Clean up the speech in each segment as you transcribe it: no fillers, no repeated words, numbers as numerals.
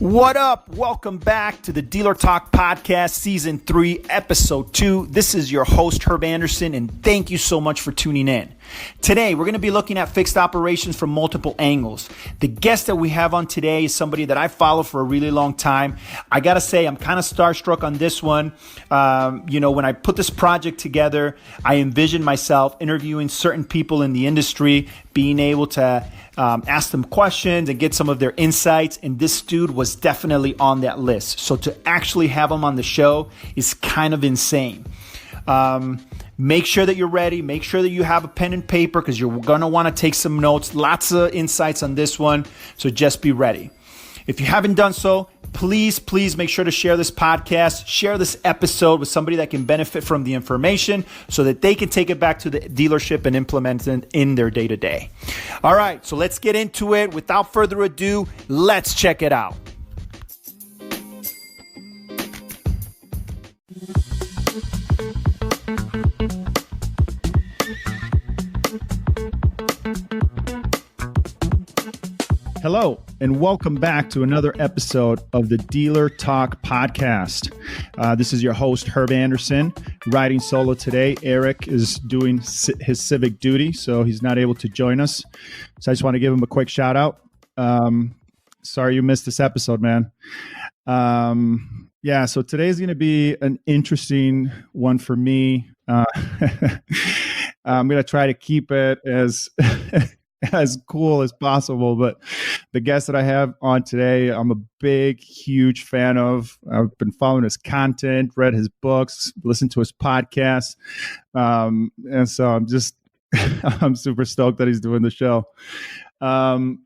What up? Welcome back to the Dealer Talk Podcast, Season 3, Episode 2. This is your host, Herb Anderson, and thank you so much for tuning in. Today, we're going to be looking at fixed operations from multiple angles. The guest that we have on today is somebody that I follow for a really long time. I got to say, I'm kind of starstruck on this one. When I put this project together, I envisioned myself interviewing certain people in the industry, being able to ask them questions and get some of their insights. And this dude was definitely on that list. So to actually have him on the show is kind of insane. Make sure that you're ready. Make sure that you have a pen and paper because you're going to want to take some notes. Lots of insights on this one. So just be ready. If you haven't done so, please make sure to share this podcast, share this episode with somebody that can benefit from the information so that they can take it back to the dealership and implement it in their day-to-day. All right, so let's get into it. Without further ado, let's check it out. Hello, and welcome back to another episode of the Dealer Talk Podcast. This is your host, Herb Anderson, riding solo today. Eric is doing his civic duty, so he's not able to join us. So I just want to give him a quick shout out. Sorry you missed this episode, man. So today's going to be an interesting one for me. I'm going to try to keep it as cool as possible. But the guest that I have on today, I'm a huge fan of. I've been following his content, read his books, listened to his podcasts. And so I'm super stoked that he's doing the show. All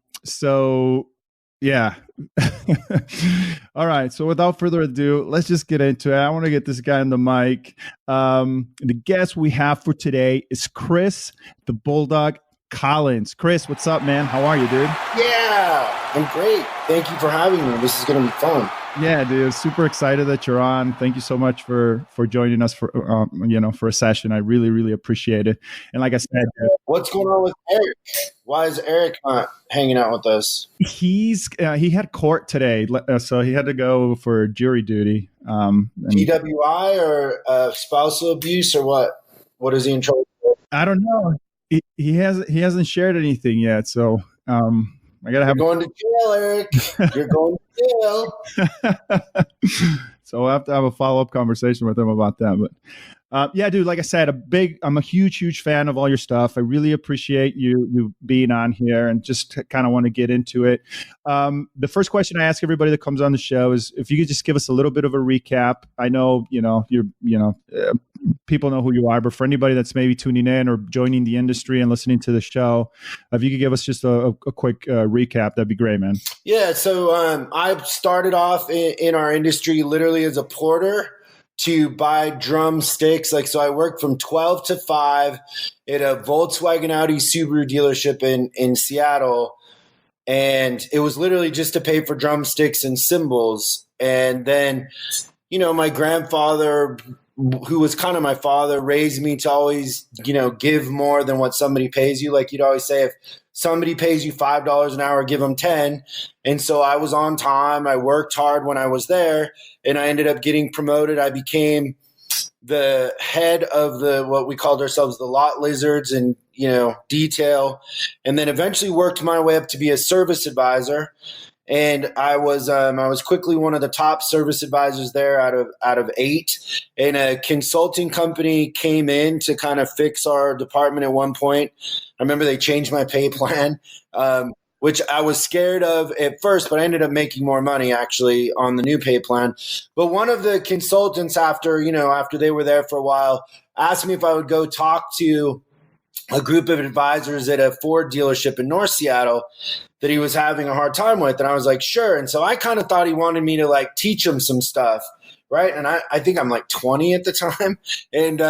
right. So without further ado, let's just get into it. I want to get this guy on the mic. The guest we have for today is Chris, the Bulldog Collins. Chris, what's up, man? How are you, dude? Yeah, I'm great. Thank you for having me. This is going to be fun. Yeah, dude. Super excited that you're on. Thank you so much for joining us for a session. I really, really appreciate it. And like I said, what's going on with Eric? Why is Eric not hanging out with us? He had court today, so he had to go for jury duty. DWI or spousal abuse or what? What is he in trouble for? I don't know. He hasn't shared anything yet, so I gotta have. You're going to jail, Eric. You're going to jail. So we'll have to have a follow-up conversation with him about that. But dude, like I said, I'm a huge fan of all your stuff. I really appreciate you being on here and just kind of want to get into it. The first question I ask everybody that comes on the show is if you could just give us a little bit of a recap. I know, people know who you are, but for anybody that's maybe tuning in or joining the industry and listening to the show, if you could give us just a quick recap, that'd be great, man. Yeah. So I started off in our industry literally as a porter to buy drumsticks. So I worked from 12 to 5 at a Volkswagen Audi Subaru dealership in Seattle. And it was literally just to pay for drumsticks and cymbals. And then, my grandfather, who was kind of my father, raised me to always, give more than what somebody pays you. Like you'd always say, if somebody pays you $5 an hour, give them 10. And so I was on time. I worked hard when I was there, and I ended up getting promoted. I became the head of what we called ourselves the lot lizards and, detail, and then eventually worked my way up to be a service advisor. And I was quickly one of the top service advisors there out of 8. And a consulting company came in to kind of fix our department at one point. I remember they changed my pay plan, which I was scared of at first, but I ended up making more money actually on the new pay plan. But one of the consultants after they were there for a while asked me if I would go talk to a group of advisors at a Ford dealership in North Seattle that he was having a hard time with. And I was like, sure. And so I kind of thought he wanted me to teach him some stuff. Right. And I think I'm 20 at the time. And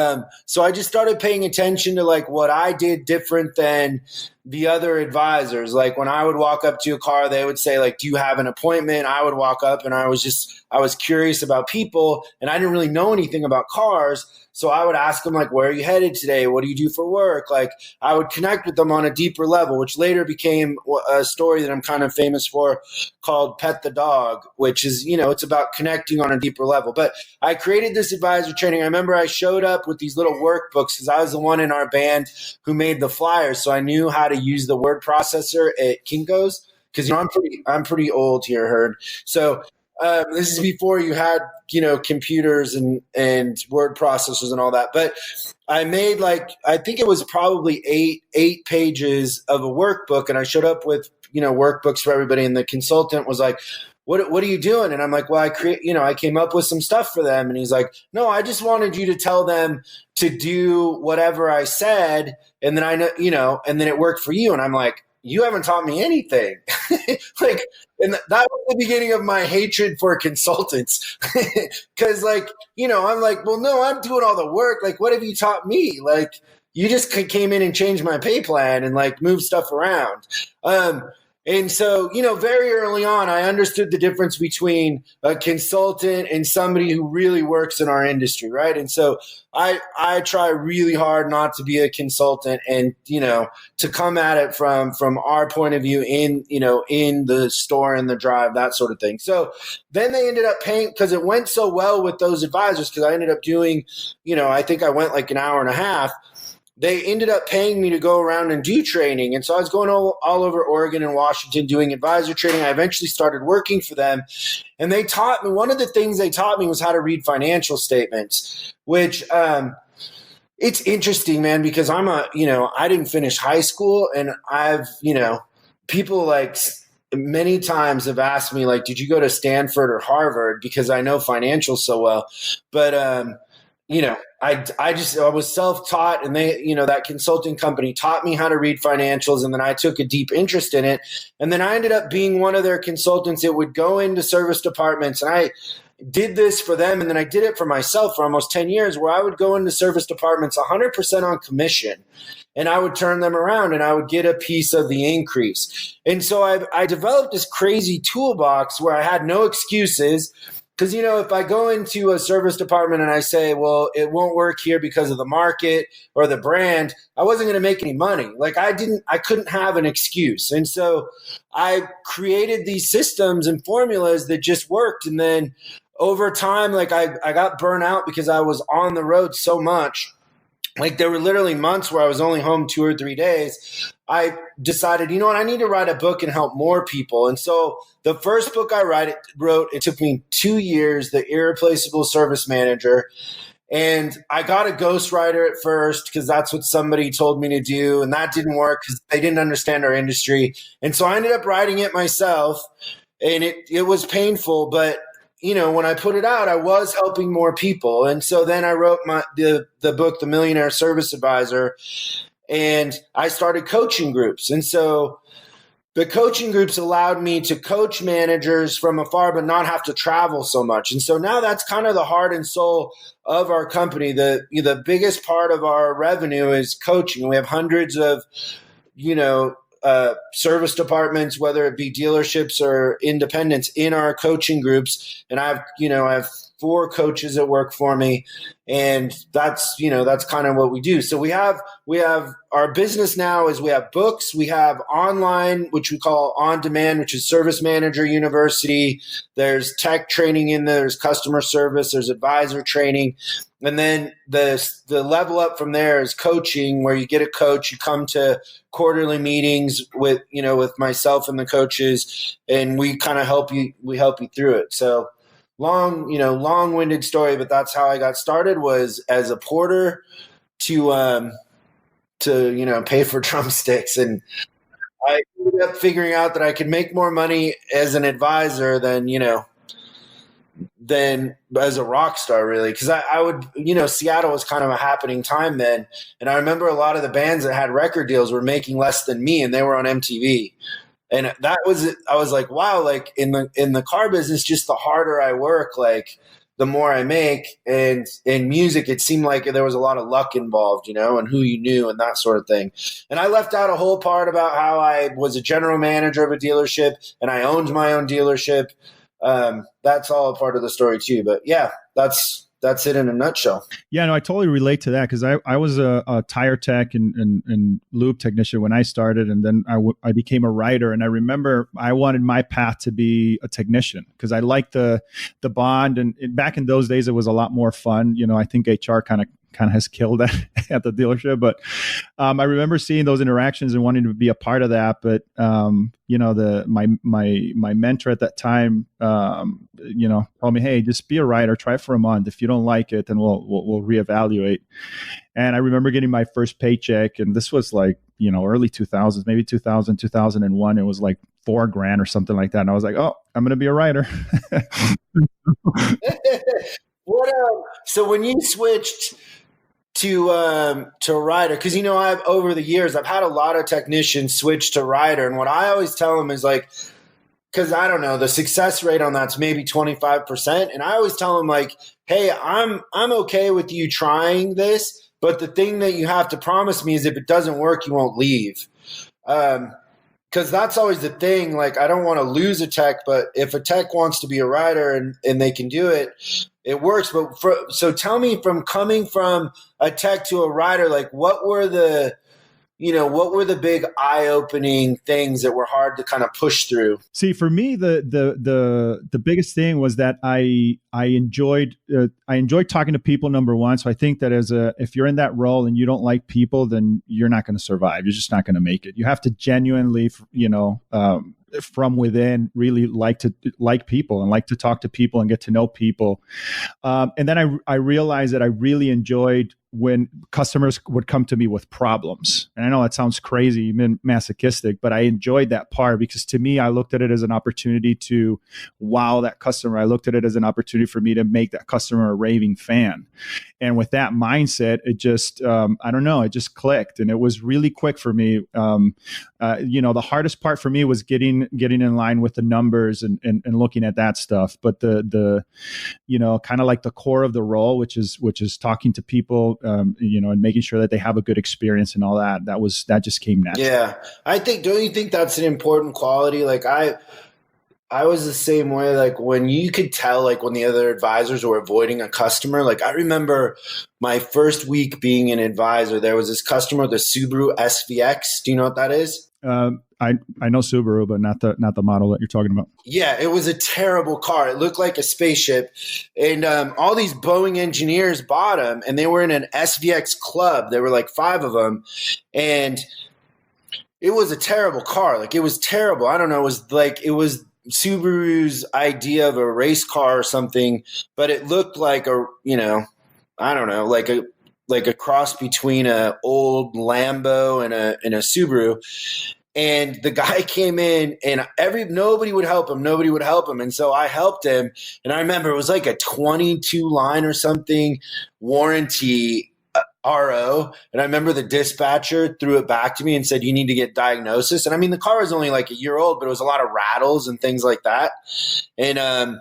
so I just started paying attention to what I did different than the other advisors. Like when I would walk up to a car, they would say like, do you have an appointment? I would walk up and I was curious about people and I didn't really know anything about cars. So I would ask them like, where are you headed today? What do you do for work? Like I would connect with them on a deeper level, which later became a story that I'm kind of famous for called Pet the Dog, which is, it's about connecting on a deeper level. But I created this advisor training. I remember I showed up with these little workbooks because I was the one in our band who made the flyers. So I knew how to use the word processor at Kinko's because, I'm pretty old here, Herd. So this is before you had, computers and word processors and all that. But I made I think it was probably eight pages of a workbook. And I showed up with, workbooks for everybody. And the consultant was like, what are you doing? And I'm like, well, I came up with some stuff for them. And he's like, no, I just wanted you to tell them to do whatever I said. And then I know, and then it worked for you. And I'm like, you haven't taught me anything. And that was the beginning of my hatred for consultants. Cause I'm like, well, no, I'm doing all the work. Like, what have you taught me? Like, you just came in and changed my pay plan and moved stuff around. And so, very early on, I understood the difference between a consultant and somebody who really works in our industry, right? And so I try really hard not to be a consultant and, to come at it from our point of view in the store and the drive, that sort of thing. So then they ended up paying, because it went so well with those advisors, because I ended up doing, I think I went an hour and a half. They ended up paying me to go around and do training. And so I was going all over Oregon and Washington doing advisor training. I eventually started working for them. And they taught me, one of the things they taught me was how to read financial statements, which it's interesting, man, because I didn't finish high school. And I've, people many times have asked me, did you go to Stanford or Harvard? Because I know financials so well. But, I was self-taught, and they, that consulting company taught me how to read financials. And then I took a deep interest in it. And then I ended up being one of their consultants that would go into service departments. And I did this for them. And then I did it for myself for almost 10 years, where I would go into service departments 100% on commission. And I would turn them around and I would get a piece of the increase. And so I developed this crazy toolbox where I had no excuses. Because, if I go into a service department and I say, well, it won't work here because of the market or the brand, I wasn't going to make any money. I couldn't have an excuse. And so I created these systems and formulas that just worked. And then over time, I got burnt out because I was on the road so much. There were literally months where I was only home 2 or 3 days. I decided, I need to write a book and help more people. And so the first book I wrote, it took me 2 years, The Irreplaceable Service Manager. And I got a ghostwriter at first because that's what somebody told me to do. And that didn't work because they didn't understand our industry. And so I ended up writing it myself. And it was painful, but when I put it out, I was helping more people. And so then I wrote the book, The Millionaire Service Advisor, and I started coaching groups. And so the coaching groups allowed me to coach managers from afar, but not have to travel so much. And so now that's kind of the heart and soul of our company. The biggest part of our revenue is coaching. We have hundreds of, service departments, whether it be dealerships or independents, in our coaching groups. And I have 4 coaches that work for me, and that's kind of what we do. So we have our business now is we have books, we have online, which we call on demand, which is Service Manager University. There's tech training in there, there's customer service, there's advisor training. And then the level up from there is coaching, where you get a coach, you come to quarterly meetings with myself and the coaches, and we kind of help you through it. So long-winded story, but that's how I got started, was as a porter to pay for drumsticks. And I ended up figuring out that I could make more money as an advisor than as a rock star, really. Because I would, Seattle was kind of a happening time then. And I remember a lot of the bands that had record deals were making less than me, and they were on MTV. And I was like, wow, in the car business, just the harder I work, the more I make. And in music, it seemed like there was a lot of luck involved, and who you knew and that sort of thing. And I left out a whole part about how I was a general manager of a dealership and I owned my own dealership. That's all a part of the story too. But yeah, that's it in a nutshell. Yeah, no, I totally relate to that because I was a tire tech and lube technician when I started, and then I became a writer. And I remember I wanted my path to be a technician because I liked the bond. And back in those days, it was a lot more fun. I think HR kind of has killed that at the dealership. But I remember seeing those interactions and wanting to be a part of that. But my mentor at that time, told me, hey, just be a writer, try it for a month. If you don't like it, then we'll reevaluate. And I remember getting my first paycheck, and this was like, early 2000s, maybe 2000, 2001. It was like $4,000 or something like that. And I was like, oh, I'm going to be a writer. So when you switched to rider, because I've over the years I've had a lot of technicians switch to rider, and what I always tell them is like, because I don't know, the success rate on that's maybe 25%, and I always tell them like, hey, I'm okay with you trying this, but the thing that you have to promise me is if it doesn't work, you won't leave. Because that's always the thing. Like, I don't want to lose a tech, but if a tech wants to be a rider and they can do it, it works. But so tell me, from coming from a tech to a rider, like what were the big eye-opening things that were hard to kind of push through? See, for me, the biggest thing was that I enjoyed talking to people, number one. So I think that if you're in that role and you don't like people, then you're not going to survive. You're just not going to make it. You have to genuinely, from within, really like people and like to talk to people and get to know people. And then I realized that I really enjoyed when customers would come to me with problems. And I know that sounds crazy, even masochistic, but I enjoyed that part because to me, I looked at it as an opportunity to wow that customer. I looked at it as an opportunity for me to make that customer a raving fan. And with that mindset, it just, it just clicked. And it was really quick for me. The hardest part for me was getting in line with the numbers and looking at that stuff. But the kind of like the core of the role, which is talking to people, and making sure that they have a good experience and all that. That just came natural. Yeah. Don't you think that's an important quality? Like I was the same way. Like when you could tell, like when the other advisors were avoiding a customer, like I remember my first week being an advisor, there was this customer, the Subaru SVX. Do you know what that is? I know Subaru, but not the model that you're talking about. Yeah, it was a terrible car. It looked like a spaceship. And all these Boeing engineers bought them, and they were in an SVX club. There were like 5 of them. And it was a terrible car. Like, it was terrible. I don't know. It was Subaru's idea of a race car or something, but it looked like like a cross between a old Lambo and a Subaru. And the guy came in and nobody would help him. And so I helped him. And I remember it was like a 22 line or something warranty RO. And I remember the dispatcher threw it back to me and said, you need to get diagnosis. And I mean, the car was only like a year old, but it was a lot of rattles and things like that. And,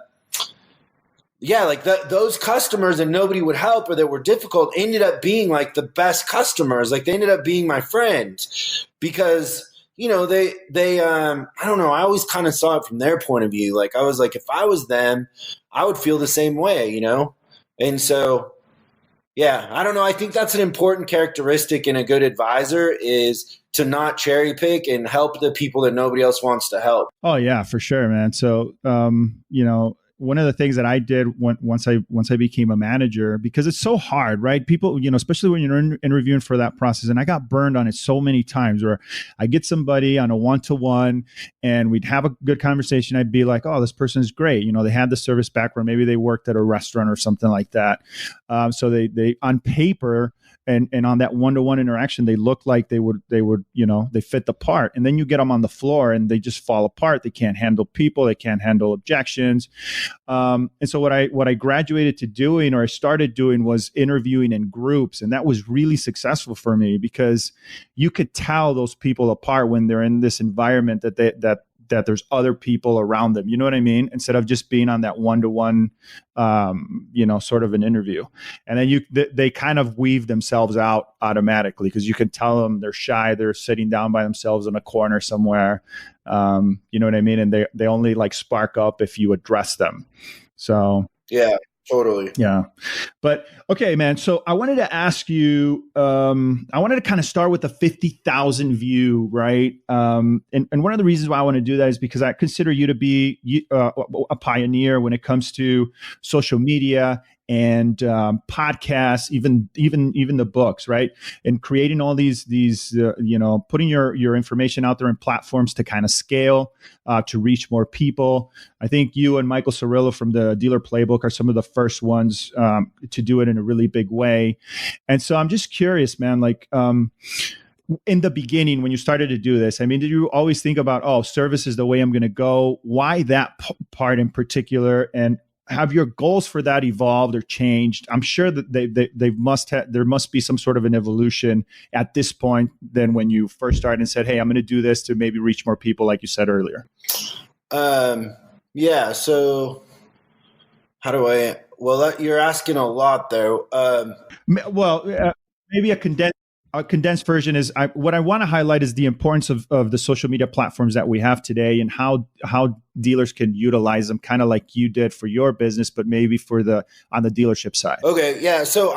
those customers and nobody would help or that were difficult ended up being like the best customers. Like they ended up being my friends because they I don't know. I always kind of saw it from their point of view. Like I was like, if I was them, I would feel the same way, And so, yeah, I don't know. I think that's an important characteristic in a good advisor is to not cherry pick and help the people that nobody else wants to help. Oh yeah, for sure, man. So, one of the things that I did once I became a manager, because it's so hard, right? People, especially when you're interviewing for that process, and I got burned on it so many times where I get somebody on a one-to-one and we'd have a good conversation. I'd be like, oh, this person is great. They had the service background. Maybe they worked at a restaurant or something like that. So they on paper, and on that one-to-one interaction, they look like they would, they fit the part. And then you get them on the floor and they just fall apart. They can't handle people. They can't handle objections. And so what I graduated to doing, or I started doing, was interviewing in groups. And that was really successful for me because you could tell those people apart when they're in this environment that that there's other people around them. You know what I mean? Instead of just being on that one-to-one, sort of an interview. And then they kind of weave themselves out automatically because you can tell them they're shy. They're sitting down by themselves in a corner somewhere. You know what I mean? And they only like spark up if you address them. So yeah. Totally. Yeah. But okay, man. So I wanted to ask you, I wanted to kind of start with the 50,000 view, right? And one of the reasons why I want to do that is because I consider you to be a pioneer when it comes to social media and podcasts, even the books, right? And creating all these putting your information out there in platforms to kind of scale, to reach more people. I think you and Michael Cirillo from the Dealer Playbook are some of the first ones to do it in a really big way. And so I'm just curious, man, like in the beginning, when you started to do this, I mean, did you always think about, service is the way I'm going to go? Why that part in particular? And have your goals for that evolved or changed? I'm sure that there must be some sort of an evolution at this point than when you first started and said, hey, I'm going to do this to maybe reach more people, like you said earlier. Yeah. So you're asking a lot there. Maybe a condensed version is what I want to highlight is the importance of the social media platforms that we have today and how dealers can utilize them, kind of like you did for your business, but maybe on the dealership side. Okay. Yeah. So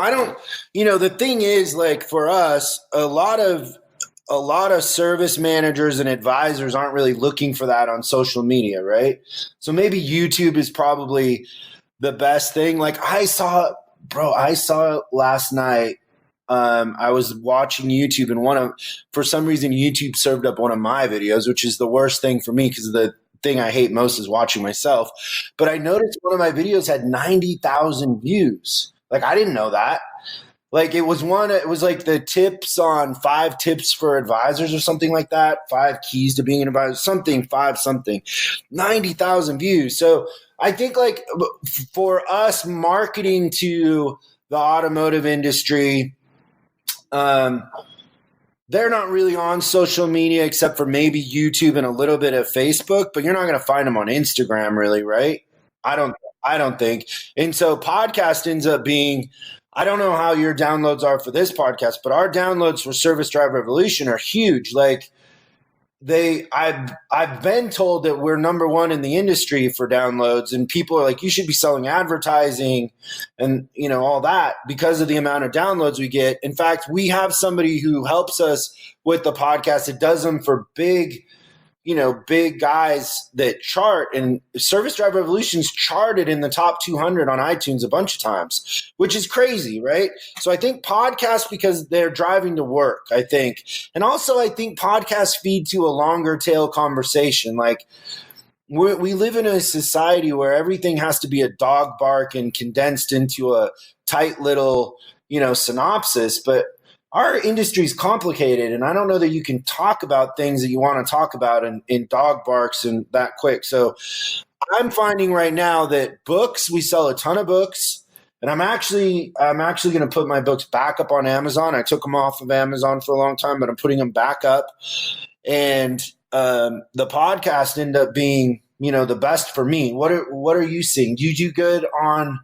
the thing is, like, for us, a lot of service managers and advisors aren't really looking for that on social media, right? So maybe YouTube is probably the best thing. Like I saw last night. I was watching YouTube and for some reason, YouTube served up one of my videos, which is the worst thing for me because the thing I hate most is watching myself. But I noticed one of my videos had 90,000 views. Like, I didn't know that. Like it was like the tips on 5 tips for advisors or something like that. 5 keys to being an advisor, 90,000 views. So I think like for us marketing to the automotive industry, they're not really on social media except for maybe YouTube and a little bit of Facebook, but you're not going to find them on Instagram really, right? I don't think. And so podcast ends up being, I don't know how your downloads are for this podcast, but our downloads for Service Drive Revolution are huge. Like I've been told that we're number 1 in the industry for downloads, and people are like, you should be selling advertising and all that because of the amount of downloads we get. In fact, we have somebody who helps us with the podcast. It does them for big guys that chart, and Service Drive Revolution's charted in the top 200 on iTunes a bunch of times, which is crazy, right? So I think podcasts, because they're driving to work, I think. And also I think podcasts feed to a longer tail conversation. Like we live in a society where everything has to be a dog bark and condensed into a tight little, synopsis, but our industry is complicated, and I don't know that you can talk about things that you want to talk about in dog barks and that quick. So I'm finding right now that books, we sell a ton of books, and I'm actually going to put my books back up on Amazon. I took them off of Amazon for a long time, but I'm putting them back up. And the podcast ended up being, the best for me. What are you seeing? Do you do good on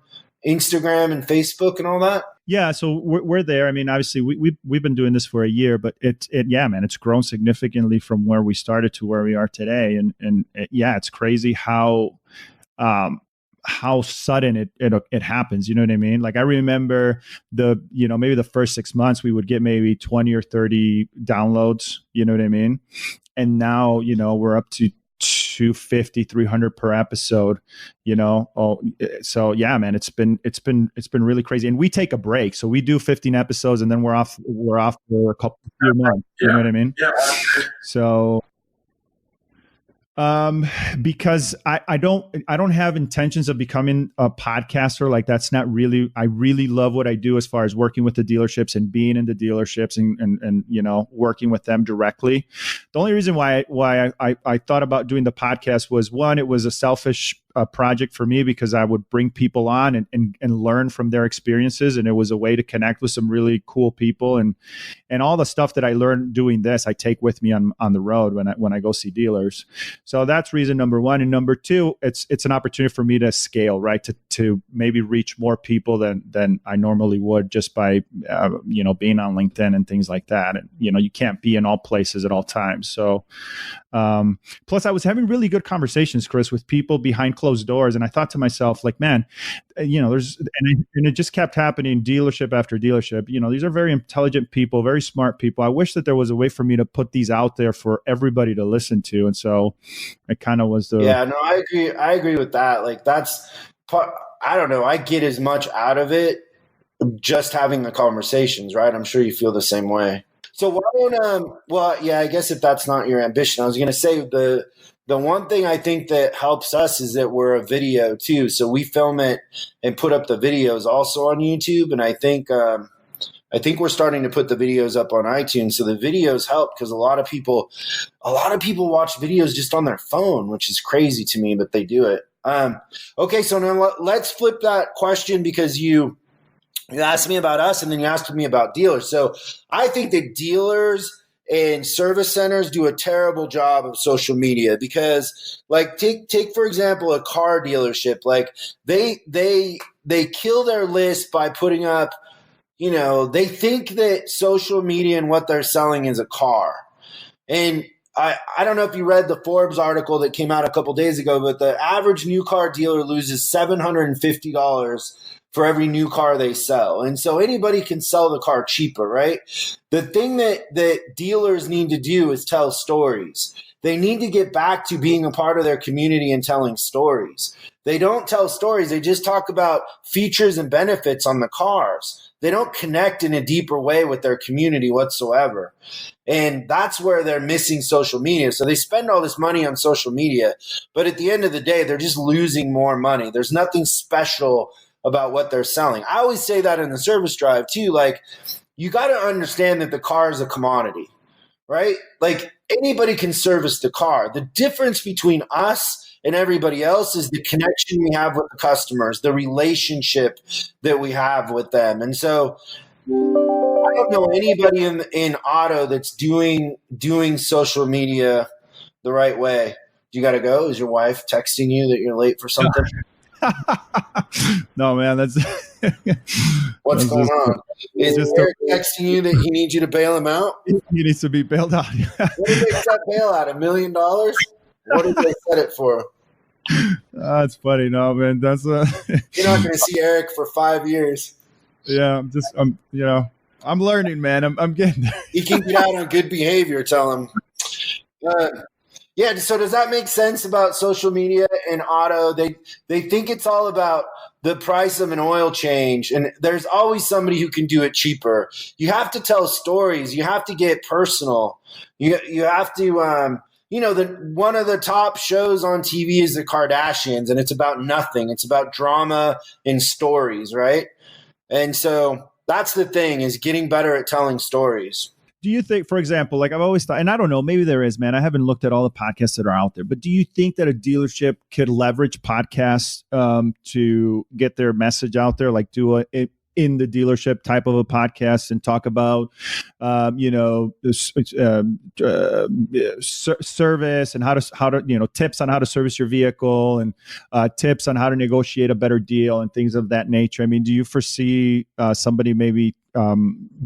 Instagram and Facebook and all that? Yeah, so we're there. I mean, obviously, we've been doing this for a year, but it's grown significantly from where we started to where we are today, and it's crazy how sudden it happens. You know what I mean? Like I remember maybe the first 6 months we would get maybe 20 or 30 downloads. You know what I mean? And now we're up to 250, 300 per episode, so yeah, man, it's been really crazy. And we take a break. So we do 15 episodes and then we're off for a few months. You know what I mean? Yeah. So, because I don't have intentions of becoming a podcaster. Like that's not really, I really love what I do as far as working with the dealerships and being in the dealerships and working with them directly. The only reason why I thought about doing the podcast was, one, it was a selfish project for me because I would bring people on and learn from their experiences. And it was a way to connect with some really cool people. And all the stuff that I learned doing this, I take with me on the road when I go see dealers. So that's reason number one. And number two, it's an opportunity for me to scale, right? To maybe reach more people than I normally would just by, being on LinkedIn and things like that. And, you can't be in all places at all times. So, plus I was having really good conversations, Chris, with people behind closed doors. And I thought to myself, like, man, and it just kept happening dealership after dealership. These are very intelligent people, very smart people. I wish that there was a way for me to put these out there for everybody to listen to. And so it kind of was I agree with that. Like that's part, I don't know. I get as much out of it just having the conversations, right? I'm sure you feel the same way. So why don't, I guess if that's not your ambition, I was going to say the one thing I think that helps us is that we're a video too. So we film it and put up the videos also on YouTube. And I think we're starting to put the videos up on iTunes. So the videos help because a lot of people watch videos just on their phone, which is crazy to me, but they do it. Okay. So now let's flip that question because you asked me about us and then you asked me about dealers. So I think that dealers and service centers do a terrible job of social media because like take for example a car dealership. Like they kill their list by putting up, they think that social media and what they're selling is a car. And I don't know if you read the Forbes article that came out a couple days ago, but the average new car dealer loses $750 for every new car they sell. And so anybody can sell the car cheaper, right? The thing that dealers need to do is tell stories. They need to get back to being a part of their community and telling stories. They don't tell stories. They just talk about features and benefits on the cars. They don't connect in a deeper way with their community whatsoever. And that's where they're missing social media. So they spend all this money on social media, but at the end of the day, they're just losing more money. There's nothing special about what they're selling. I always say that in the service drive too. Like you got to understand that the car is a commodity, right? Like anybody can service the car. The difference between us and everybody else is the connection we have with the customers, the relationship that we have with them. And so I don't know anybody in auto that's doing social media the right way. You got to go? Is your wife texting you that you're late for something? No, man, that's what's going on. Is Eric texting you that he needs you to bail him out? He needs to be bailed out. What did they set bail at? $1 million? What did they set it for? That's funny. No, man, that's you're not going to see Eric for 5 years. Yeah, I'm learning, man. I'm getting there. He can get out on good behavior. Tell him. Yeah. So does that make sense about social media and auto? They think it's all about the price of an oil change, and there's always somebody who can do it cheaper. You have to tell stories. You have to get personal. You have to. One of the top shows on TV is the Kardashians, and it's about nothing. It's about drama and stories, right? And so that's the thing, is getting better at telling stories. Do you think, for example, like I've always thought, and I don't know, maybe there is, man, I haven't looked at all the podcasts that are out there, but do you think that a dealership could leverage podcasts to get their message out there, like do a in the dealership type of a podcast and talk about, service and how to, tips on how to service your vehicle and tips on how to negotiate a better deal and things of that nature? I mean, do you foresee somebody maybe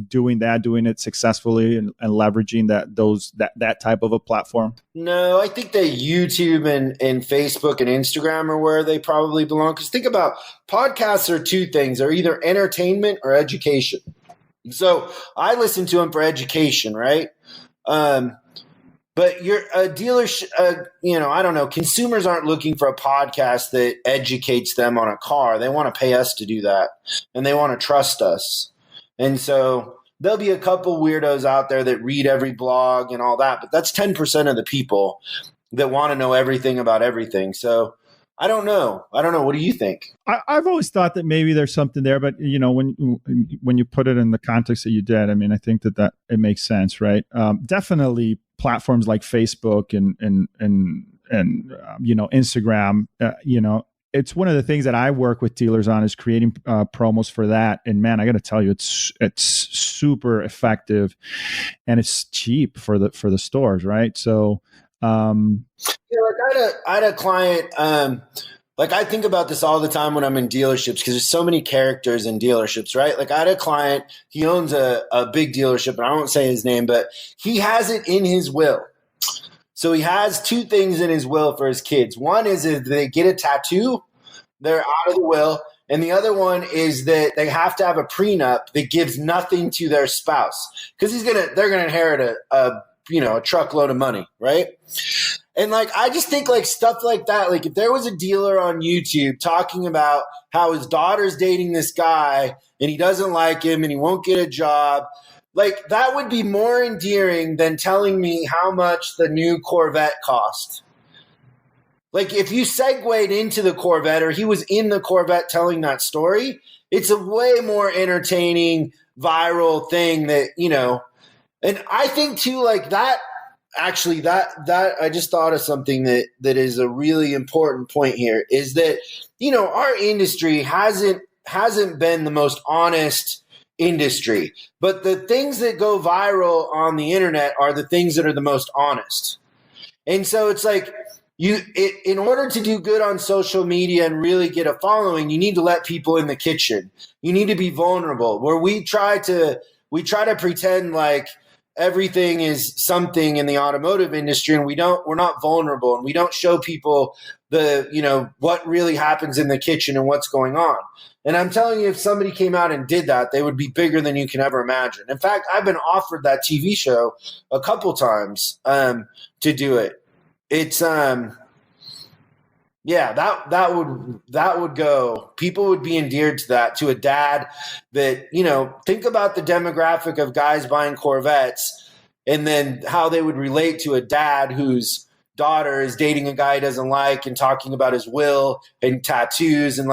doing it successfully and leveraging that type of a platform? No, I think that YouTube and Facebook and Instagram are where they probably belong. Because think about podcasts are two things. They're either entertainment or education. So I listen to them for education, right? But you're a dealership, I don't know. Consumers aren't looking for a podcast that educates them on a car. They want to pay us to do that, and they want to trust us. And so there'll be a couple weirdos out there that read every blog and all that, but that's 10% of the people that want to know everything about everything. So I don't know. What do you think? I've always thought that maybe there's something there, but when you put it in the context that you did, I mean, I think that it makes sense, right? Definitely platforms like Facebook and Instagram, it's one of the things that I work with dealers on is creating promos for that. And man, I got to tell you, it's super effective, and it's cheap for the stores, right? So, I had a client. Like I think about this all the time when I'm in dealerships because there's so many characters in dealerships, right? Like I had a client, he owns a big dealership, and I won't say his name, but he has it in his will. So he has two things in his will for his kids. One is if they get a tattoo, they're out of the will. And the other one is that they have to have a prenup that gives nothing to their spouse because they're gonna inherit a truckload of money, right? And like I just think like stuff like that, like if there was a dealer on YouTube talking about how his daughter's dating this guy and he doesn't like him and he won't get a job, like that would be more endearing than telling me how much the new Corvette cost. Like if you segued into the Corvette or he was in the Corvette telling that story, it's a way more entertaining, viral thing that, and I think too, like that, actually that I just thought of something that is a really important point here is that, our industry hasn't been the most honest industry, but the things that go viral on the internet are the things that are the most honest. And so it's like in order to do good on social media and really get a following, you need to let people in the kitchen. You need to be vulnerable. Where we try to pretend like everything is something in the automotive industry and we're not vulnerable and we don't show people what really happens in the kitchen and what's going on. And I'm telling you, if somebody came out and did that, they would be bigger than you can ever imagine. In fact, I've been offered that TV show a couple times to do it. It's that would go. People would be endeared to that, to a dad that, think about the demographic of guys buying Corvettes and then how they would relate to a dad whose daughter is dating a guy he doesn't like and talking about his will and tattoos and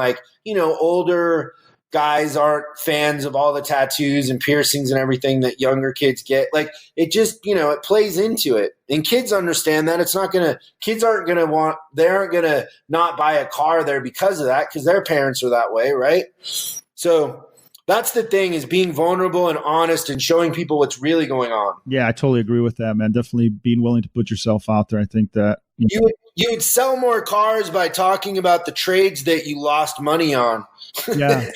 older guys aren't fans of all the tattoos and piercings and everything that younger kids get. Like it just, it plays into it. And kids understand that kids aren't going to not buy a car there because of that, because their parents are that way. Right. So that's the thing, is being vulnerable and honest and showing people what's really going on. Yeah, I totally agree with that, man. Definitely being willing to put yourself out there. I think that you would sell more cars by talking about the trades that you lost money on. Yeah.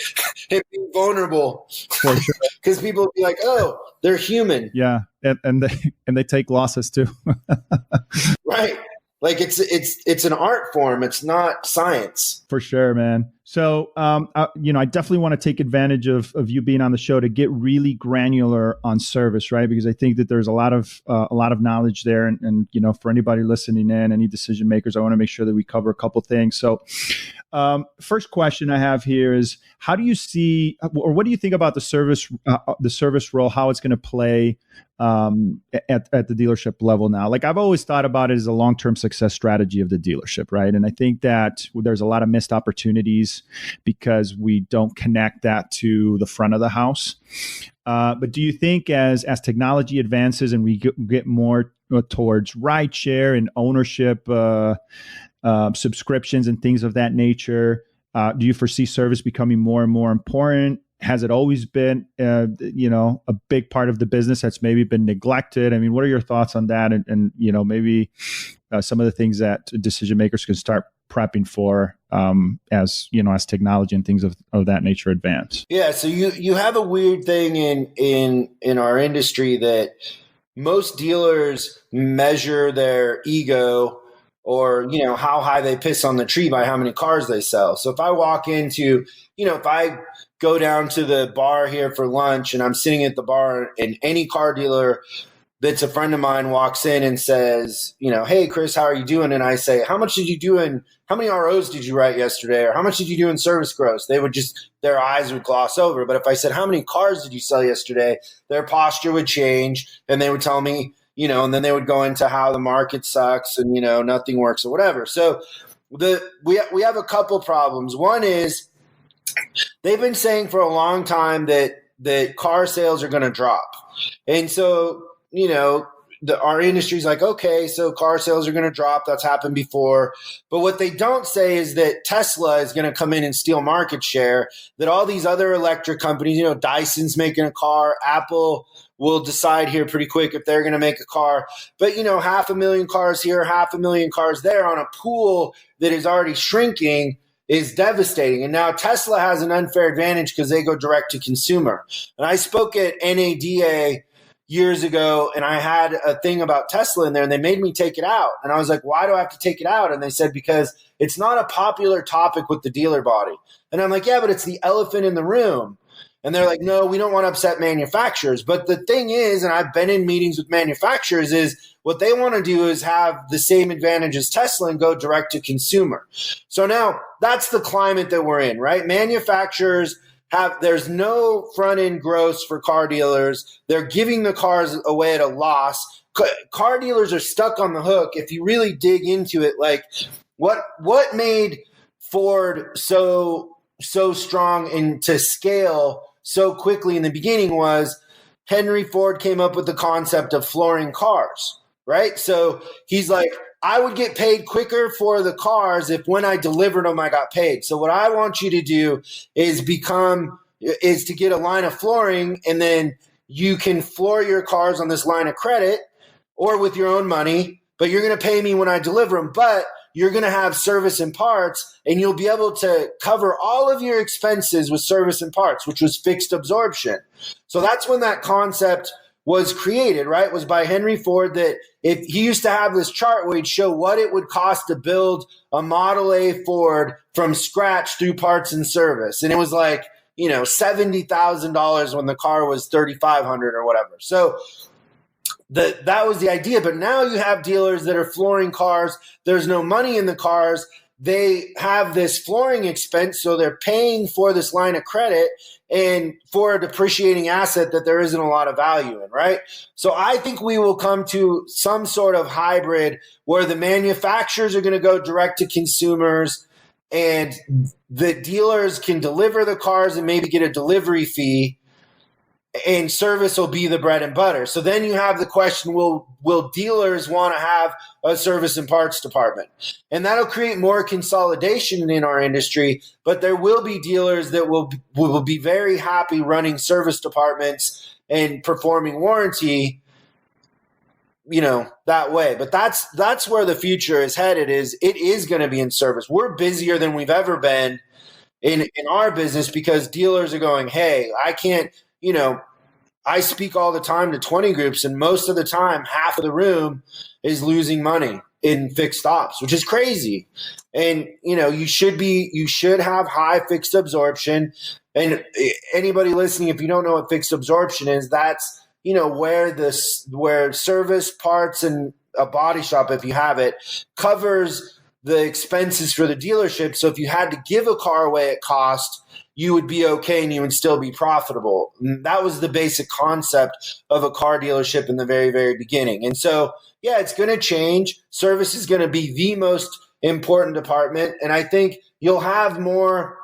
And being vulnerable. For sure. Because people would be like, oh, they're human. Yeah. And they take losses too. Right. Like it's an art form. It's not science. For sure, man. So, I definitely want to take advantage of you being on the show to get really granular on service, right? Because I think that there's a lot of knowledge there, and for anybody listening in, any decision makers, I want to make sure that we cover a couple things. So, first question I have here is, how do you see, or what do you think about the service role, how it's going to play at the dealership level now? Like I've always thought about it as a long-term success strategy of the dealership, right? And I think that there's a lot of missed opportunities because we don't connect that to the front of the house. But do you think as technology advances and we get more towards rideshare and ownership subscriptions and things of that nature, do you foresee service becoming more and more important? Has it always been, a big part of the business that's maybe been neglected? I mean, what are your thoughts on that? And maybe some of the things that decision makers can start prepping for as technology and things of that nature advance? Yeah. So you have a weird thing in our industry that most dealers measure their ego or, how high they piss on the tree by how many cars they sell. So if I walk into, if I go down to the bar here for lunch and I'm sitting at the bar and any car dealer that's a friend of mine walks in and says, hey, Chris, how are you doing? And I say, how much did you do how many ROs did you write yesterday? Or how much did you do in service gross? Their eyes would gloss over. But if I said, how many cars did you sell yesterday? Their posture would change and they would tell me, and then they would go into how the market sucks and, nothing works or whatever. So we have a couple problems. One is they've been saying for a long time that car sales are going to drop. And so, our industry's like, okay, so car sales are going to drop. That's happened before. But what they don't say is that Tesla is going to come in and steal market share, that all these other electric companies, Dyson's making a car, Apple will decide here pretty quick if they're going to make a car. But, 500,000 cars here, 500,000 cars there on a pool that is already shrinking is devastating. And now Tesla has an unfair advantage because they go direct to consumer. And I spoke at NADA years ago, and I had a thing about Tesla in there, and they made me take it out. And I was like, why do I have to take it out? And they said, because it's not a popular topic with the dealer body. And I'm like, yeah, but it's the elephant in the room. And they're like, no, we don't want to upset manufacturers. But the thing is, and I've been in meetings with manufacturers, is what they want to do is have the same advantage as Tesla and go direct to consumer. So now that's the climate that we're in, right? Manufacturers there's no front end gross for car dealers. They're giving the cars away at a loss. Car dealers are stuck on the hook. If you really dig into it, like what made Ford so strong and to scale so quickly in the beginning was Henry Ford came up with the concept of flooring cars, right? So he's like, I would get paid quicker for the cars if when I delivered them, I got paid. So what I want you to do is to get a line of flooring, and then you can floor your cars on this line of credit or with your own money, but you're going to pay me when I deliver them. But you're going to have service and parts, and you'll be able to cover all of your expenses with service and parts, which was fixed absorption. So that's when that concept was created, right? It was by Henry Ford, that if he used to have this chart where he'd show what it would cost to build a Model A Ford from scratch through parts and service. And it was like, $70,000 when the car was $3,500 or whatever. So that was the idea. But now you have dealers that are flooring cars. There's no money in the cars. They have this flooring expense, so they're paying for this line of credit and for a depreciating asset that there isn't a lot of value in, right? So I think we will come to some sort of hybrid where the manufacturers are going to go direct to consumers, and the dealers can deliver the cars and maybe get a delivery fee, and service will be the bread and butter. So then you have the question, will dealers want to have a service and parts department? And that'll create more consolidation in our industry, but there will be dealers that will be very happy running service departments and performing warranty, that way. But that's where the future is headed. It is going to be in service. We're busier than we've ever been in our business because dealers are going, hey, I can't, I speak all the time to 20 groups, and most of the time, half of the room is losing money in fixed ops, which is crazy. And, you should have high fixed absorption. And anybody listening, if you don't know what fixed absorption is, that's, where service, parts, and a body shop, if you have it, covers the expenses for the dealership. So if you had to give a car away at cost, you would be okay and you would still be profitable. And that was the basic concept of a car dealership in the very, very beginning. And so, yeah, it's going to change. Service is going to be the most important department. And I think you'll have more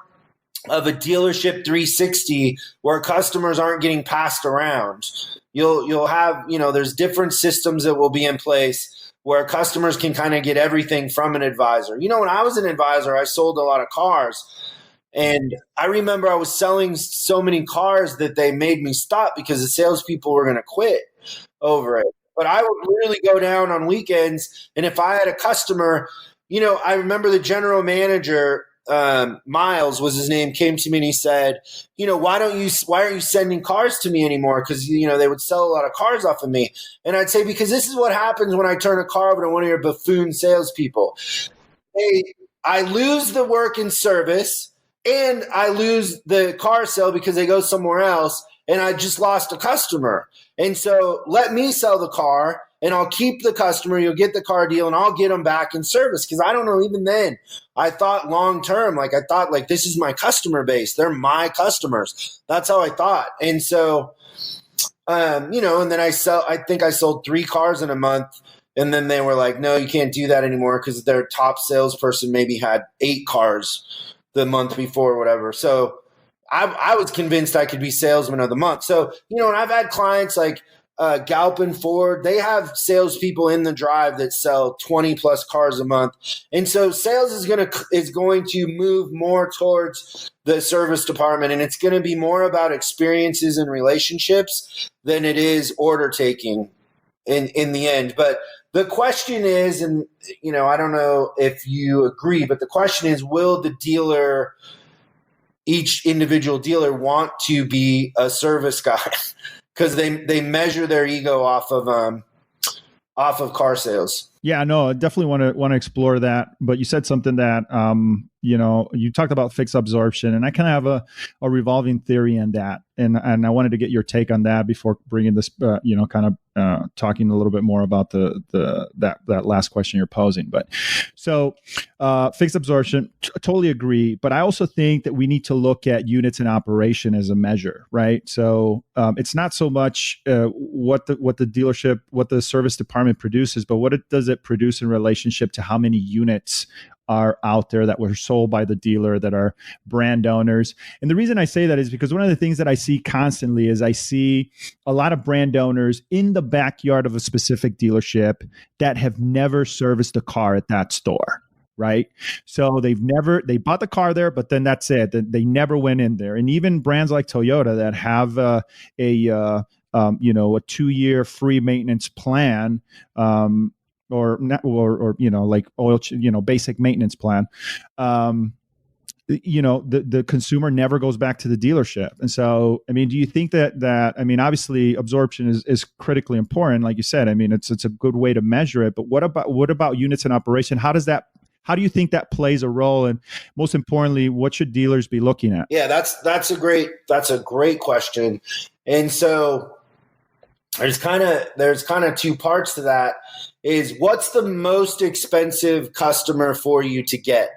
of a dealership 360 where customers aren't getting passed around. You'll have, there's different systems that will be in place where customers can kind of get everything from an advisor. When I was an advisor, I sold a lot of cars. And I remember I was selling so many cars that they made me stop because the salespeople were going to quit over it. But I would really go down on weekends. And if I had a customer, I remember the general manager, Miles was his name, came to me and he said, why aren't you sending cars to me anymore? Because, they would sell a lot of cars off of me. And I'd say, because this is what happens when I turn a car over to one of your buffoon salespeople. I lose the work in service, and I lose the car sale because they go somewhere else, and I just lost a customer. And so let me sell the car, and I'll keep the customer. You'll get the car deal, and I'll get them back in service. Because I don't know, even then, I thought long term, I thought this is my customer base. They're my customers. That's how I thought. And so, and then I think I sold 3 cars in a month. And then they were like, no, you can't do that anymore because their top salesperson maybe had 8 cars the month before or whatever. So I was convinced I could be salesman of the month. So, and I've had clients like Galp and Ford, they have salespeople in the drive that sell 20 plus cars a month. And so sales is going to move more towards the service department, and it's going to be more about experiences and relationships than it is order taking in the end. But the question is, and I don't know if you agree, but the question is, will the dealer, each individual dealer, want to be a service guy? Because they measure their ego off of car sales. Yeah, no, I definitely want to explore that. But you said something that you talked about fixed absorption, and I kind of have a revolving theory in that, and I wanted to get your take on that before bringing this, talking a little bit more about that last question you're posing. But so fixed absorption, totally agree. But I also think that we need to look at units in operation as a measure, right? So it's not so much what the dealership, what the service department produces, but what does it produce in relationship to how many units are out there that were sold by the dealer that are brand owners. And the reason I say that is because one of the things that I see constantly is I see a lot of brand owners in the backyard of a specific dealership that have never serviced a car at that store. Right. So they bought the car there, but then that's it. They never went in there. And even brands like Toyota that have a 2-year free maintenance plan, like oil, basic maintenance plan. The consumer never goes back to the dealership. And so, do you think that obviously absorption is critically important. Like you said, it's a good way to measure it, but what about units in operation? How do you think that plays a role? And most importantly, what should dealers be looking at? Yeah, that's a great question. And so there's kind of two parts to that. Is what's the most expensive customer for you to get?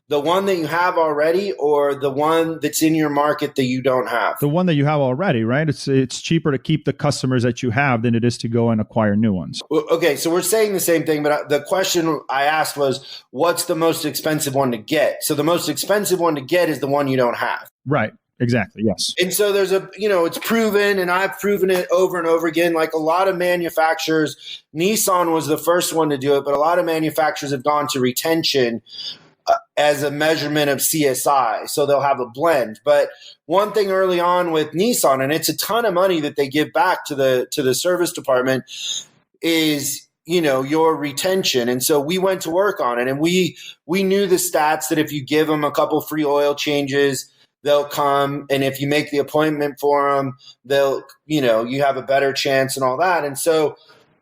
The one that you have already, or the one that's in your market that you don't have? The one that you have already, right? It's cheaper to keep the customers that you have than it is to go and acquire new ones. Okay, so we're saying the same thing, but the question I asked was, what's the most expensive one to get? So the most expensive one to get is the one you don't have. Right. Exactly. Yes. And so there's it's proven, and I've proven it over and over again. Like a lot of manufacturers, Nissan was the first one to do it, but a lot of manufacturers have gone to retention as a measurement of CSI. So they'll have a blend. But one thing early on with Nissan, and it's a ton of money that they give back to the service department, is your retention. And so we went to work on it, and we knew the stats that if you give them a couple free oil changes, they'll come, and if you make the appointment for them, they'll, you have a better chance and all that. And so,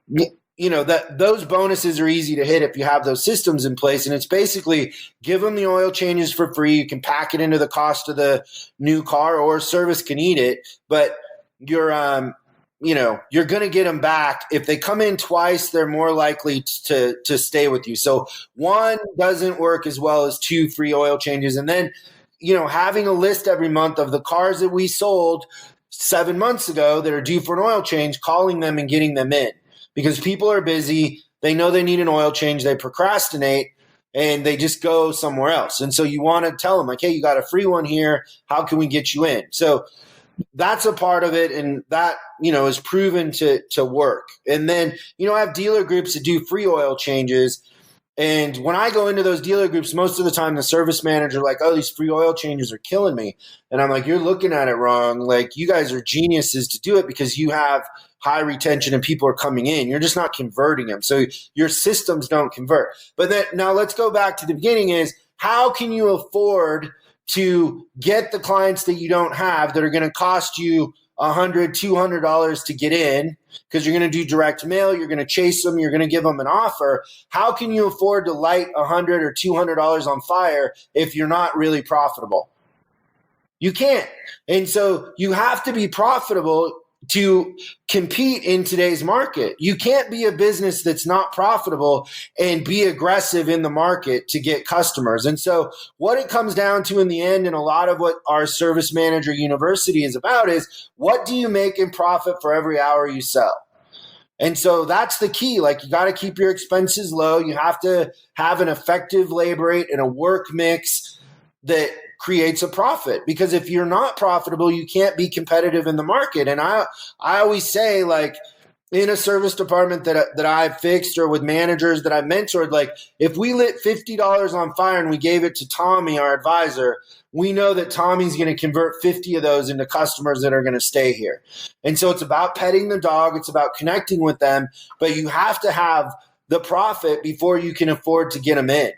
that those bonuses are easy to hit if you have those systems in place. And it's basically give them the oil changes for free. You can pack it into the cost of the new car, or service can eat it, but you're going to get them back. If they come in twice, they're more likely to stay with you. So one doesn't work as well as 2 free oil changes. And then, having a list every month of the cars that we sold 7 months ago that are due for an oil change, calling them and getting them in, because people are busy. They know they need an oil change. They procrastinate and they just go somewhere else. And so you want to tell them, like, hey, you got a free one here. How can we get you in? So that's a part of it. And that, is proven to work. And then, I have dealer groups that do free oil changes. And when I go into those dealer groups, most of the time the service manager like, oh, these free oil changes are killing me. And I'm like, you're looking at it wrong. Like, you guys are geniuses to do it because you have high retention and people are coming in. You're just not converting them. So your systems don't convert. But then now let's go back to the beginning is, how can you afford to get the clients that you don't have that are going to cost you $100, $200 to get in, because you're going to do direct mail, you're going to chase them, you're going to give them an offer. How can you afford to light $100 or $200 on fire if you're not really profitable? You can't. And so you have to be profitable to compete in today's market. You can't be a business that's not profitable and be aggressive in the market to get customers. And so what it comes down to in the end, and a lot of what our Service Manager University is about, is what do you make in profit for every hour you sell? And so that's the key. Like, you got to keep your expenses low. You have to have an effective labor rate and a work mix that creates a profit, because if you're not profitable, you can't be competitive in the market. And I always say, like, in a service department that I've fixed or with managers that I've mentored, like if we lit $50 on fire and we gave it to Tommy, our advisor, we know that Tommy's going to convert 50 of those into customers that are going to stay here. And so it's about petting the dog. It's about connecting with them, but you have to have the profit before you can afford to get them in.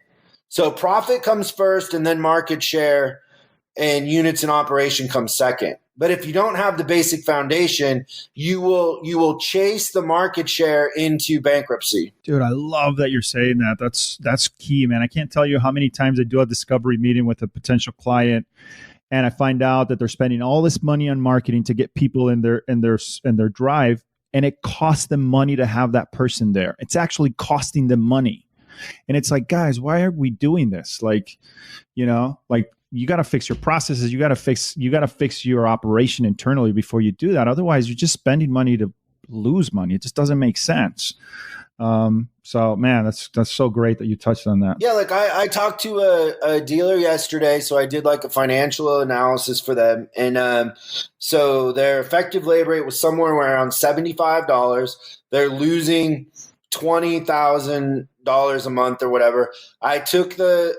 So profit comes first, and then market share and units in operation comes second. But if you don't have the basic foundation, you will chase the market share into bankruptcy. Dude, I love that you're saying that. That's key, man. I can't tell you how many times I do a discovery meeting with a potential client, and I find out that they're spending all this money on marketing to get people in their drive, and it costs them money to have that person there. It's actually costing them money. And it's like, guys, why are we doing this? Like, you got to fix your processes. You got to fix your operation internally before you do that. Otherwise, you're just spending money to lose money. It just doesn't make sense. So, man, that's so great that you touched on that. Yeah, like I talked to a dealer yesterday, so I did like a financial analysis for them, and so their effective labor rate was somewhere around $75. They're losing $20,000 a month or whatever. I took their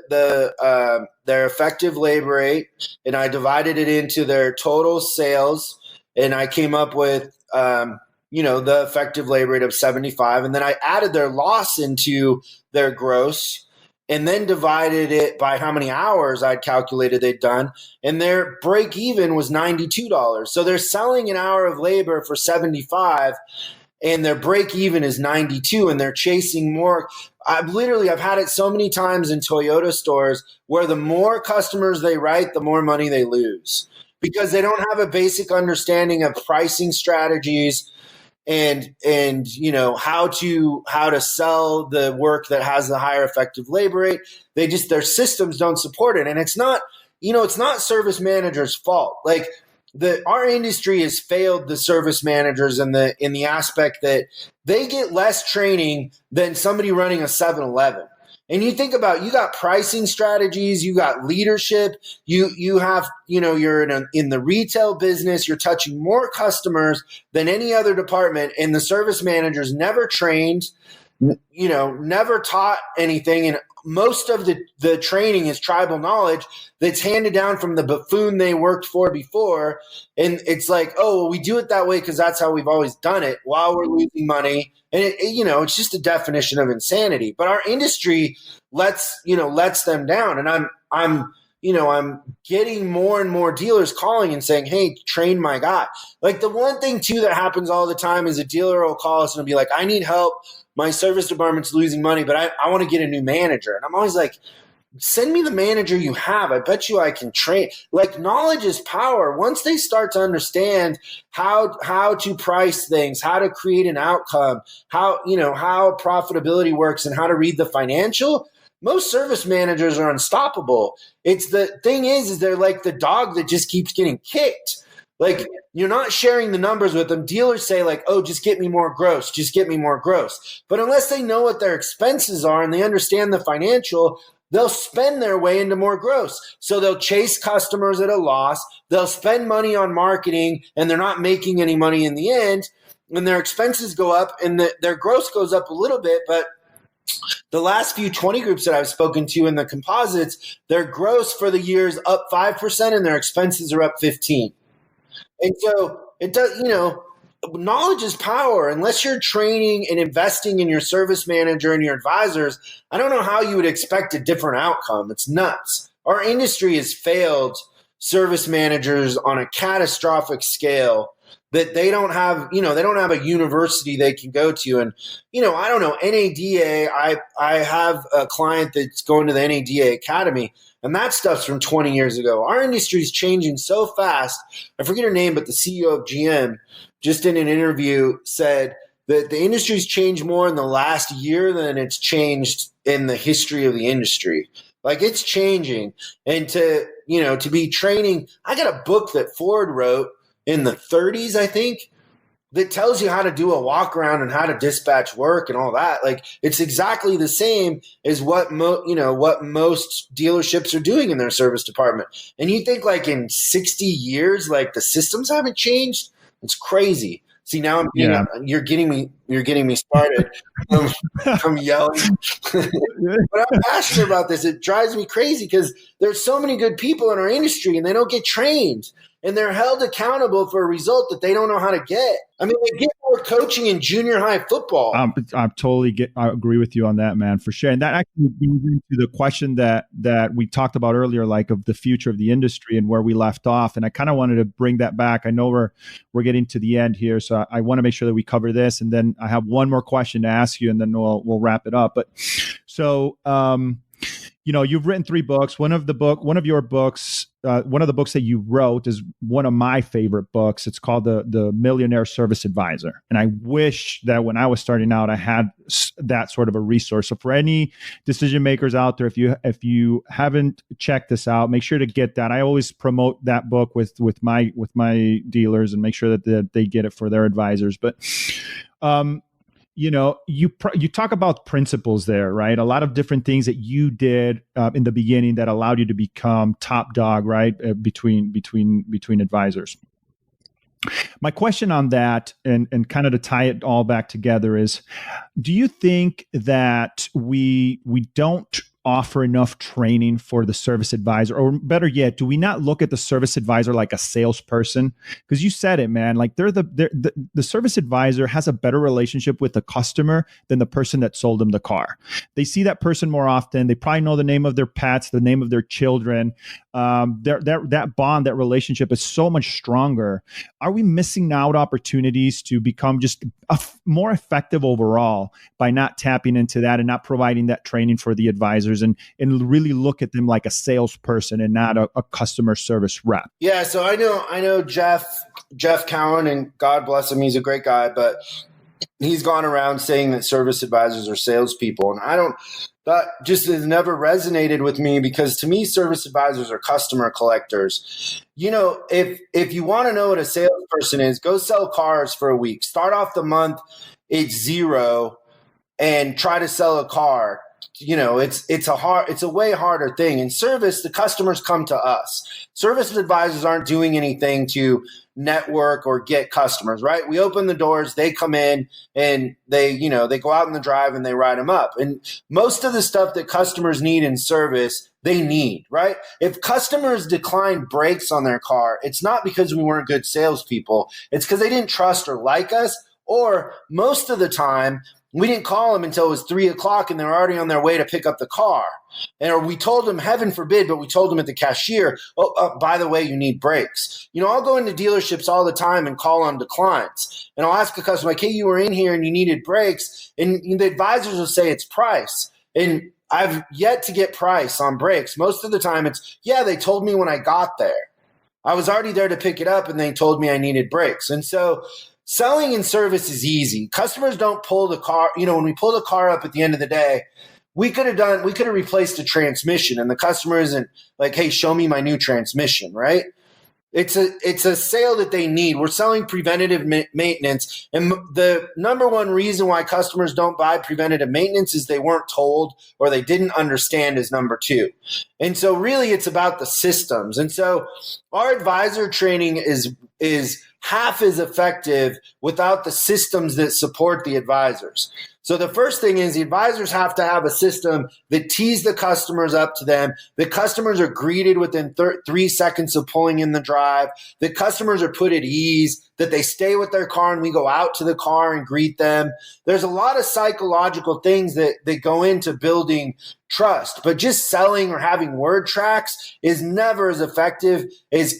effective labor rate and I divided it into their total sales, and I came up with the effective labor rate of 75, and then I added their loss into their gross and then divided it by how many hours I'd calculated they'd done, and their break even was $92. So they're selling an hour of labor for 75 and their break even is 92, and they're chasing more. I've had it so many times in Toyota stores where the more customers they write, the more money they lose, because they don't have a basic understanding of pricing strategies and how to sell the work that has the higher effective labor rate. Their systems don't support it. And it's not service managers' fault. Like, our industry has failed the service managers in the aspect that they get less training than somebody running a 7-Eleven. And you think about, you got pricing strategies, you got leadership, you have, you're in the retail business, you're touching more customers than any other department, and the service managers never trained, never taught anything. And most of the training is tribal knowledge that's handed down from the buffoon they worked for before. And it's like, oh, well, we do it that way because that's how we've always done it while we're losing money. And it's just a definition of insanity. But our industry lets them down. And I'm getting more and more dealers calling and saying, hey, train my guy. Like, the one thing too that happens all the time is a dealer will call us and be like, I need help. My service department's losing money, but I want to get a new manager. And I'm always like, send me the manager you have. I bet you I can train. Like, knowledge is power. Once they start to understand how to price things, how to create an outcome, how profitability works and how to read the financial, most service managers are unstoppable. It's the thing is they're like the dog that just keeps getting kicked. Like, you're not sharing the numbers with them. Dealers say like, oh, just get me more gross. Just get me more gross. But unless they know what their expenses are and they understand the financial, they'll spend their way into more gross. So they'll chase customers at a loss. They'll spend money on marketing and they're not making any money in the end. And their expenses go up and their gross goes up a little bit. But the last few 20 groups that I've spoken to in the composites, their gross for the year is up 5% and their expenses are up 15%. And so it does, knowledge is power. Unless you're training and investing in your service manager and your advisors, I don't know how you would expect a different outcome. It's nuts. Our industry has failed service managers on a catastrophic scale that they don't have, they don't have a university they can go to. And, I don't know, NADA, I have a client that's going to the NADA Academy. And that stuff's from 20 years ago. Our industry is changing so fast. I forget her name, but the CEO of GM just in an interview said that the industry's changed more in the last year than it's changed in the history of the industry. Like, it's changing. And to be training, I got a book that Ford wrote in the 30s, I think, that tells you how to do a walk around and how to dispatch work and all that. Like, it's exactly the same as what most dealerships are doing in their service department. And you think like in 60 years, like the systems haven't changed? It's crazy. See, now you're getting me started. I'm yelling. But I'm passionate about this. It drives me crazy because there's so many good people in our industry and they don't get trained. And they're held accountable for a result that they don't know how to get. I mean, they get more coaching in junior high football. I agree with you on that, man, for sure. And that actually brings into the question that we talked about earlier, like of the future of the industry and where we left off. And I kind of wanted to bring that back. I know we're getting to the end here, so I want to make sure that we cover this. And then I have one more question to ask you, and then we'll wrap it up. But so. You've written 3 books. One of the books that you wrote is one of my favorite books. It's called the Millionaire Service Advisor. And I wish that when I was starting out, I had that sort of a resource. So for any decision makers out there, if you haven't checked this out, make sure to get that. I always promote that book with my dealers and make sure that they get it for their advisors. But you talk about principles there, right? A lot of different things that you did in the beginning that allowed you to become top dog, right? Between advisors. My question on that, and kind of to tie it all back together, is: do you think that we don't offer enough training for the service advisor? Or better yet, do we not look at the service advisor like a salesperson? Because you said it, man, like the service advisor has a better relationship with the customer than the person that sold them the car. They see that person more often. They probably know the name of their pets, the name of their children. That bond, that relationship is so much stronger. Are we missing out opportunities to become just more effective overall by not tapping into that and not providing that training for the advisors and really look at them like a salesperson and not a customer service rep? Yeah, so I know Jeff Cowan, and God bless him, he's a great guy, but he's gone around saying that service advisors are salespeople, and that just has never resonated with me, because to me, service advisors are customer collectors. If you want to know what a salesperson is, go sell cars for a week. Start off the month at 0 and try to sell a car. It's a way harder thing. In service, the customers come to us. Service advisors aren't doing anything to network or get customers, right? We open the doors, they come in, and they go out in the drive and they ride them up. And most of the stuff that customers need in service, they need, right? If customers decline brakes on their car, it's not because we weren't good salespeople. It's because they didn't trust or like us, or most of the time, we didn't call them until it was 3:00 and they're already on their way to pick up the car. Or we told them, heaven forbid, but we told them at the cashier, by the way, you need brakes. I'll go into dealerships all the time and call on declines. And I'll ask a customer, like, hey, you were in here and you needed brakes. And the advisors will say it's price. And I've yet to get price on brakes. Most of the time it's, they told me when I got there. I was already there to pick it up and they told me I needed brakes. And so selling in service is easy. Customers don't pull the car. When we pull the car up at the end of the day, we could have replaced the transmission, and the customer isn't like, hey, show me my new transmission, right? It's a sale that they need. We're selling preventative maintenance. And the number one reason why customers don't buy preventative maintenance is they weren't told or they didn't understand is number 2. And so really it's about the systems. And so our advisor training is half as effective without the systems that support the advisors. So the first thing is the advisors have to have a system that tees the customers up to them. The customers are greeted within 3 seconds of pulling in the drive. The customers are put at ease, that they stay with their car and we go out to the car and greet them. There's a lot of psychological things that go into building trust, but just selling or having word tracks is never as effective as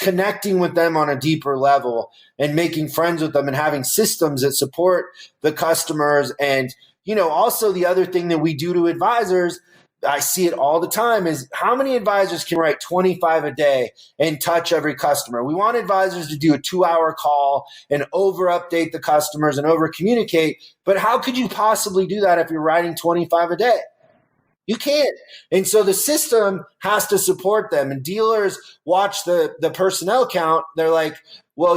connecting with them on a deeper level and making friends with them and having systems that support the customers. And, also the other thing that we do to advisors, I see it all the time, is how many advisors can write 25 a day and touch every customer? We want advisors to do a 2-hour call and over update the customers and over communicate. But how could you possibly do that if you're writing 25 a day? You can't. And so the system has to support them. And dealers watch the personnel count. They're like, well,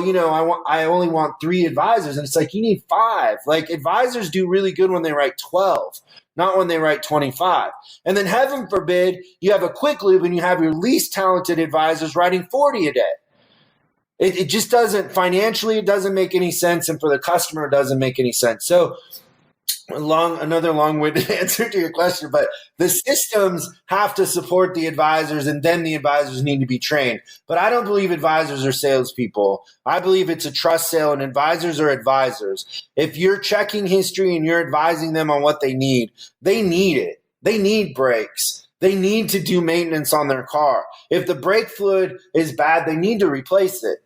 I only want 3 advisors. And it's like, you need 5. Like, advisors do really good when they write 12, not when they write 25. And then heaven forbid, you have a quick loop and you have your least talented advisors writing 40 a day. It just doesn't, financially, it doesn't make any sense. And for the customer, it doesn't make any sense. So another long-winded answer to your question, but the systems have to support the advisors, and then the advisors need to be trained. But I don't believe advisors are salespeople. I believe it's a trust sale, and advisors are advisors. If you're checking history and you're advising them on what they need it. They need brakes. They need to do maintenance on their car. If the brake fluid is bad, they need to replace it.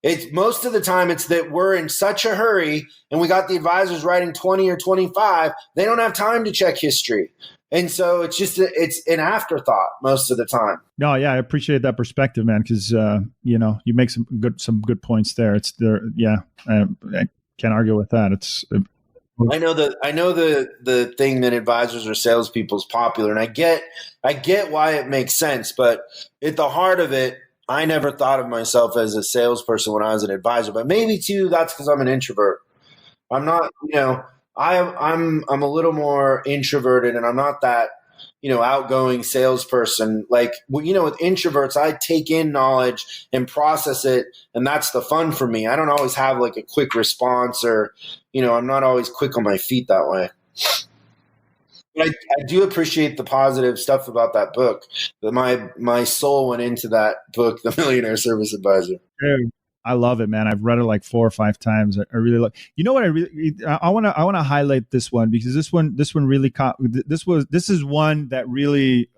It's most of the time it's that we're in such a hurry and we got the advisors writing 20 or 25. They don't have time to check history. And so it's an afterthought most of the time. No, yeah, I appreciate that perspective, man, because you make some good points there. It's there, yeah. I can't argue with that. I know the thing that advisors or salespeople is popular, and I get why it makes sense, but at the heart of it, I never thought of myself as a salesperson when I was an advisor, but maybe too, that's because I'm an introvert. I'm not, I'm a little more introverted, and I'm not that, outgoing salesperson. Like, with introverts, I take in knowledge and process it, and that's the fun for me. I don't always have like a quick response, or, I'm not always quick on my feet that way. But I do appreciate the positive stuff about that book. That my soul went into that book, The Millionaire Service Advisor. I love it, man. I've read it like 4 or 5 times. I really love. You know what? I want to highlight this one, because this one really this is one that really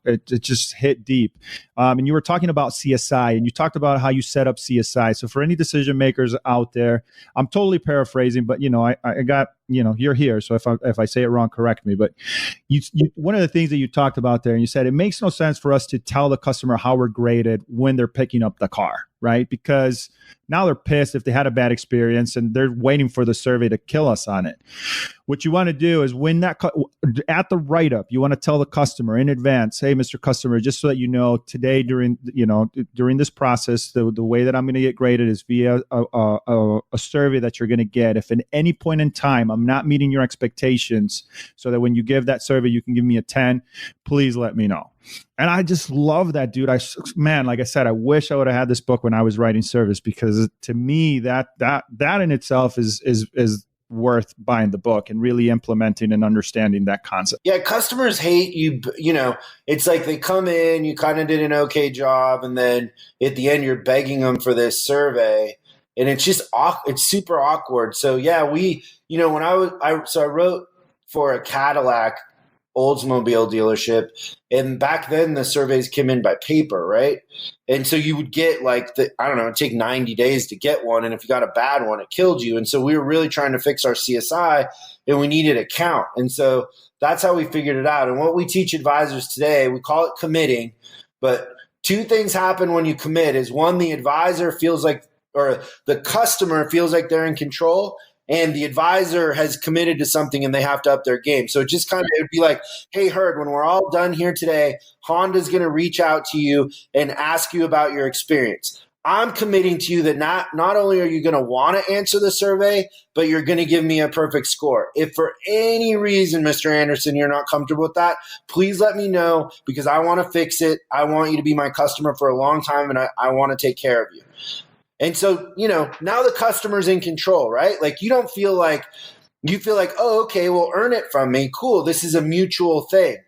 it just hit deep. And you were talking about CSI, and you talked about how you set up CSI. So for any decision makers out there, I'm totally paraphrasing, but I got, you're here, so if I say it wrong, correct me. But you one of the things that you talked about there, and you said it makes no sense for us to tell the customer how we're graded when they're picking up the car, right? Because now they're pissed if they had a bad experience, and they're waiting for the survey to kill us on it. What you want to do is, when at the write-up, you want to tell the customer in advance, hey, Mr. Customer, just so that you know, today during this process, the way that I'm going to get graded is via a survey that you're going to get. If at any point in time I'm not meeting your expectations, so that when you give that survey, you can give me a 10, please let me know. And I just love that, dude. Like I said, I wish I would have had this book when I was writing service, because to me, that in itself is worth buying the book and really implementing and understanding that concept. Yeah, customers hate you. It's like they come in, you kind of did an okay job, and then at the end, you're begging them for this survey, and it's just it's super awkward. So yeah, when I wrote for a Cadillac Oldsmobile dealership, and back then the surveys came in by paper, right? And so you would get it'd take 90 days to get one, and if you got a bad one, it killed you. And so we were really trying to fix our CSI, and we needed a count. And so that's how we figured it out. And what we teach advisors today, we call it committing, but 2 things happen when you commit. Is one, the advisor feels like, or the customer feels like they're in control, and the advisor has committed to something and they have to up their game. So it would be like, hey, Herd, when we're all done here today, Honda's going to reach out to you and ask you about your experience. I'm committing to you that not only are you going to want to answer the survey, but you're going to give me a perfect score. If for any reason, Mr. Anderson, you're not comfortable with that, please let me know, because I want to fix it. I want you to be my customer for a long time, and I want to take care of you. And so, now the customer's in control, right? Like, you feel like, oh, okay, well, earn it from me. Cool. This is a mutual thing.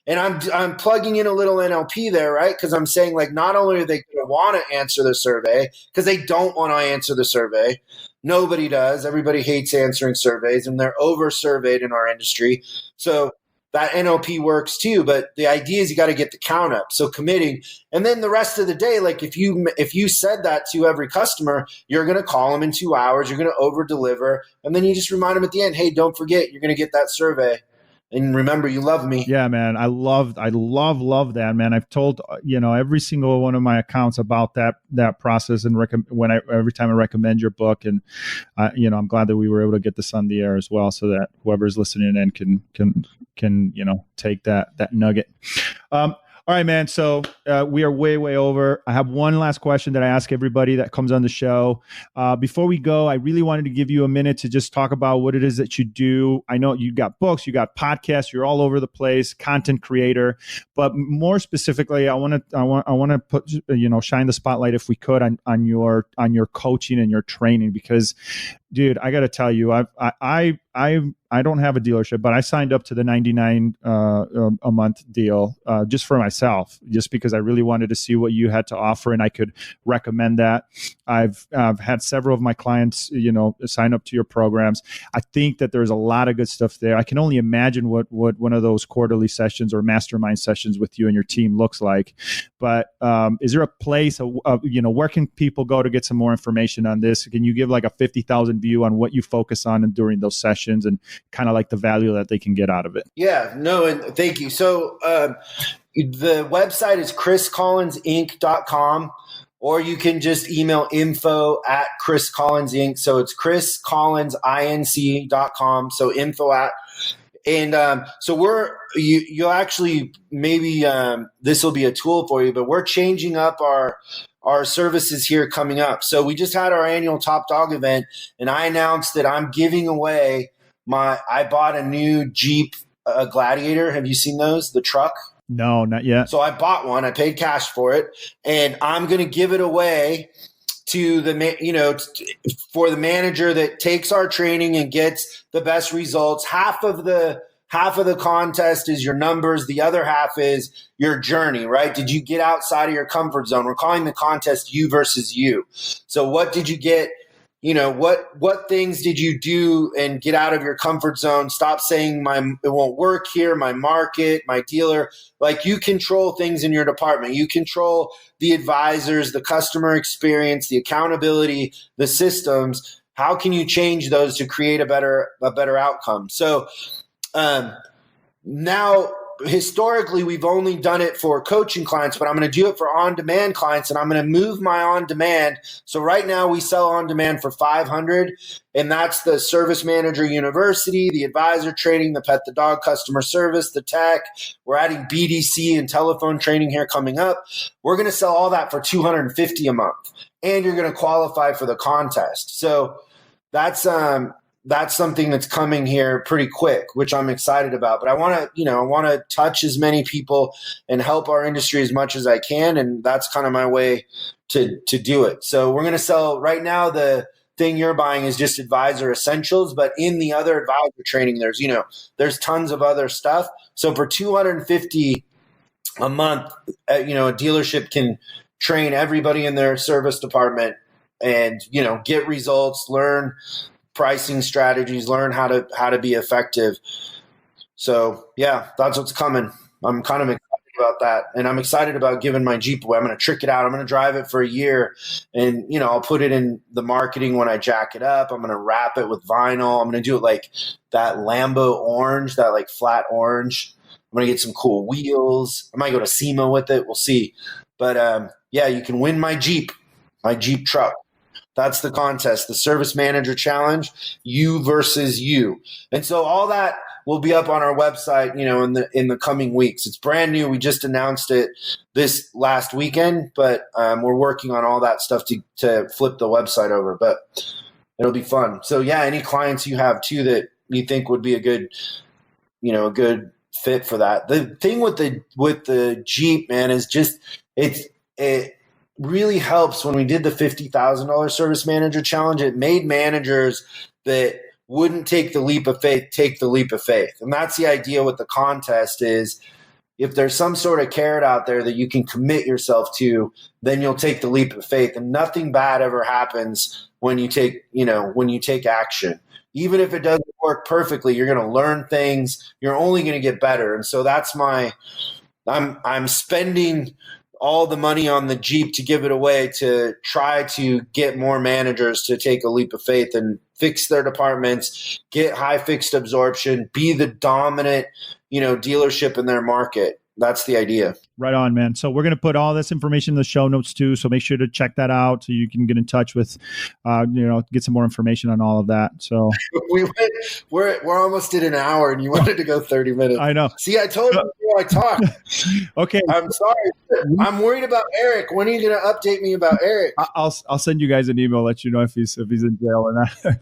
And I'm plugging in a little NLP there, right? Because I'm saying, like, not only are they going to want to answer the survey, because they don't want to answer the survey. Nobody does. Everybody hates answering surveys, and they're over-surveyed in our industry. So that NLP works too, but the idea is you got to get the count up. So committing, and then the rest of the day, like if you said that to every customer, you're going to call them in 2 hours, you're going to over deliver, and then you just remind them at the end, hey, don't forget, you're going to get that survey. And remember, you love me. Yeah, man. I love that, man. I've told, every single one of my accounts about that process, and every time I recommend your book, and I'm glad that we were able to get this on the air as well, so that whoever's listening in can take that nugget. All right, man. So we are way over. I have one last question that I ask everybody that comes on the show. Before we go, I really wanted to give you a minute to just talk about what it is that you do. I know you got books, you got podcasts, you're all over the place, content creator. But more specifically, I want to put shine the spotlight, if we could, on your coaching and your training, because, dude, I got to tell you, I don't have a dealership, but I signed up to the $99 a month deal just for myself, just because I really wanted to see what you had to offer, and I could recommend that. I've had several of my clients, sign up to your programs. I think that there's a lot of good stuff there. I can only imagine what one of those quarterly sessions or mastermind sessions with you and your team looks like. But is there a place, where can people go to get some more information on this? Can you give like a 50,000 view on what you focus on during those sessions and kind of like the value that they can get out of it? Yeah, no, and thank you. So the website is chriscollinsinc.com, or you can just email info@chriscollinsinc. So it's chriscollinsinc.com. So info at. And so you'll actually, maybe this will be a tool for you, but we're changing up our services here coming up. So we just had our annual Top Dog event, and I announced that I'm giving away I bought a new Jeep Gladiator. Have you seen those? The truck? No, not yet. So I bought one. I paid cash for it, and I'm going to give it away to for the manager that takes our training and gets the best results. Half of the contest is your numbers. The other half is your journey, right? Did you get outside of your comfort zone? We're calling the contest you versus you. So what did you get? What things did you do and get out of your comfort zone? Stop saying it won't work here, my market, my dealer. Like, you control things in your department. You control the advisors, the customer experience, the accountability, the systems. How can you change those to create a better outcome? So now, historically, we've only done it for coaching clients, but I'm going to do it for on-demand clients, and I'm going to move my on-demand. So right now we sell on-demand for $500, and that's the Service Manager University, the advisor training, the Pet the Dog customer service, the tech. We're adding BDC and telephone training here coming up. We're going to sell all that for $250 a month, and you're going to qualify for the contest. So that's something that's coming here pretty quick, which I'm excited about. But I want to touch as many people and help our industry as much as I can, and that's kind of my way to do it. So we're going to sell right now. The thing you're buying is just advisor essentials, but in the other advisor training, there's tons of other stuff. So for $250 a month, a dealership can train everybody in their service department and get results, learn pricing strategies, learn how to be effective. So yeah, that's what's coming. I'm kind of excited about that. And I'm excited about giving my Jeep away. I'm going to trick it out. I'm going to drive it for a year, and I'll put it in the marketing when I jack it up. I'm going to wrap it with vinyl. I'm going to do it like that Lambo orange, that like flat orange. I'm going to get some cool wheels. I might go to SEMA with it. We'll see. But yeah, you can win my Jeep truck. That's the contest, the Service Manager Challenge, you versus you. And so all that will be up on our website, in the coming weeks. It's brand new. We just announced it this last weekend, but we're working on all that stuff to flip the website over. But it'll be fun. So yeah, any clients you have too that you think would be a good fit for that. The thing with the Jeep, man, is just it really helps. When we did the $50,000 Service Manager Challenge, it made managers that wouldn't take the leap of faith take the leap of faith. And that's the idea with the contest, is if there's some sort of carrot out there that you can commit yourself to, then you'll take the leap of faith. And nothing bad ever happens when you take action. Even if it doesn't work perfectly, you're going to learn things. You're only going to get better. And so that's I'm spending all the money on the Jeep to give it away to try to get more managers to take a leap of faith and fix their departments, get high fixed absorption, be the dominant, dealership in their market. that's the idea. Right on, man. So we're going to put all this information in the show notes too. So make sure to check that out so you can get in touch with, get some more information on all of that. So we're almost at an hour and you wanted to go 30 minutes. I know. See, I told you I talk. Okay. I'm sorry. I'm worried about Eric. When are you going to update me about Eric? I'll send you guys an email, let you know if he's in jail or not.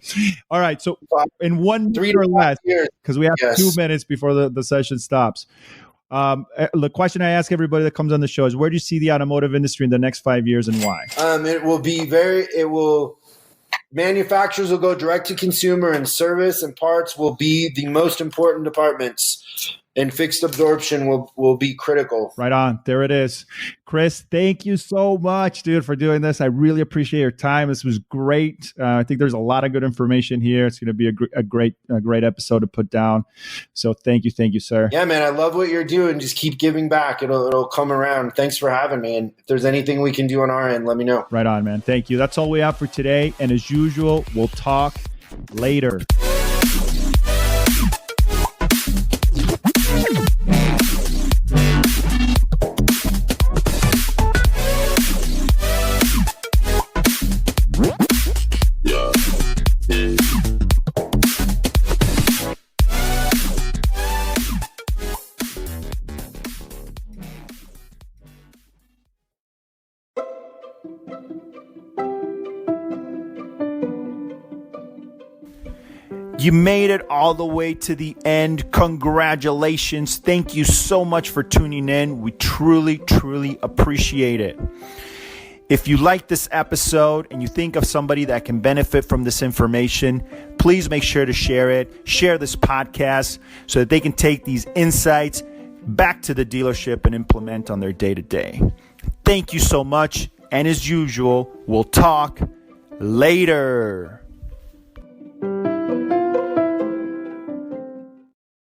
All right. So in 1 minute or less, because we have 2 minutes before the session stops. The question I ask everybody that comes on the show is, where do you see the automotive industry in the next 5 years and why? Manufacturers will go direct to consumer, and service and parts will be the most important departments, and fixed absorption will be critical. Right on. There it is. Chris, thank you so much, dude, for doing this. I really appreciate your time. This was great. I think there's a lot of good information here. It's going to be a great episode to put down. So thank you, sir. Yeah, man, I love what you're doing. Just keep giving back. It'll come around. Thanks for having me. And if there's anything we can do on our end, let me know. Right on, man. Thank you. That's all we have for today. And as usual, we'll talk later. You made it all the way to the end. Congratulations. Thank you so much for tuning in. We truly, truly appreciate it. If you like this episode and you think of somebody that can benefit from this information, please make sure to share it. Share this podcast so that they can take these insights back to the dealership and implement on their day-to-day. Thank you so much. And as usual, we'll talk later.